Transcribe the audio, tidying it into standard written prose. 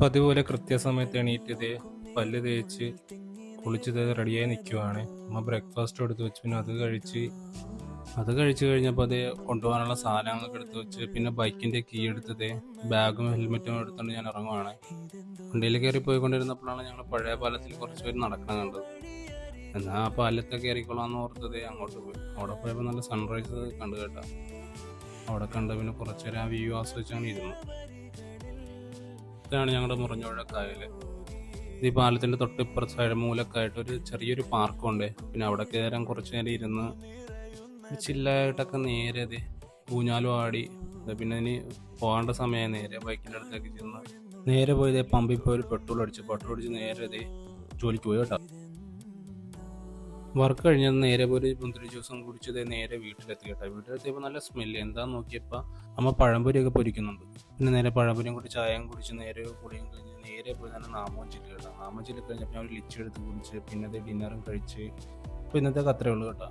പതിപോലെ കൃത്യസമയത്ത് എണീറ്റ് പല്ല് തേച്ച് കുളിച്ച് റെഡിയായി നിൽക്കുവാണ്. അമ്മ ബ്രേക്ക്ഫാസ്റ്റ് എടുത്ത് വെച്ച് പിന്നെ അത് കഴിച്ച് കഴിഞ്ഞപ്പോൾ കൊണ്ടുപോകാനുള്ള സാധനങ്ങളൊക്കെ എടുത്ത് വെച്ച് പിന്നെ ബൈക്കിൻ്റെ കീ എടുത്തത് ബാഗും ഹെൽമെറ്റും എടുത്തുകൊണ്ട് ഞാൻ ഇറങ്ങുവാണ്. വണ്ടിയിൽ കയറി പോയിക്കൊണ്ടിരുന്നപ്പോഴാണ് ഞങ്ങൾ പഴയ പാലത്തിൽ കുറച്ച് പേര് നടക്കണം കണ്ടത്. എന്നാൽ ആ പാലത്തെ കയറിക്കൊള്ളാന്ന് ഓർത്തത് അങ്ങോട്ട് പോയി. അവിടെ പോയപ്പോൾ നല്ല സൺറൈസ് കണ്ടു കേട്ടോ. അവിടെ കണ്ട് പിന്നെ കുറച്ച് നേരം ആ വ്യൂ ആസ്വദിച്ചാണ് ഇരുന്നു. ഇതാണ് ഞങ്ങളുടെ മുറിഞ്ഞോഴ കായൽ. ഈ പാലത്തിൻ്റെ തൊട്ടിപ്പുറത്ത് സൈഡ് മൂലക്കായിട്ട് ഒരു ചെറിയൊരു പാർക്കുണ്ട്. പിന്നെ അവിടെ കയറാൻ കുറച്ച് നേരം ഇരുന്ന് ചില്ലായിട്ടൊക്കെ നേരെ ഊഞ്ഞാലും ആടി. പിന്നെ ഇനി പോകേണ്ട സമയം നേരെ ബൈക്കിൻ്റെ അടുത്തേക്ക് ചെന്ന് നേരെ പോയി പമ്പിൽ പോയി ഒരു പെട്രോൾ അടിച്ച് നേരെ ജോലിക്ക് പോയി കേട്ടോ. വർക്ക് കഴിഞ്ഞത് നേരെ പോയി മുന്തിരി ജ്യൂസും കുടിച്ചത് നേരെ വീട്ടിലെത്തി കേട്ടോ. വീട്ടിലെത്തിയപ്പോൾ നല്ല സ്മെല്ല്. എന്താന്ന് നോക്കിയപ്പോൾ അമ്മ പഴംപൊരിയൊക്കെ പൊരിക്കുന്നുണ്ട്. പിന്നെ നേരെ പഴംപൊരിയും കൂടി ചായയും കുടിച്ച് നേരെ കുളിയും കഴിഞ്ഞ് നേരെ പോയി തന്നെ നാമോഞ്ചില്ല കേട്ടോ. നാമോഞ്ചില്ല കഴിഞ്ഞപ്പോൾ ഞാൻ ഒരു ലിച്ചി എടുത്ത് കുടിച്ച് പിന്നെ ഡിന്നറും കഴിച്ച്. അപ്പോൾ ഇന്നത്തെ അത്രേ ഉള്ളൂ കേട്ടോ.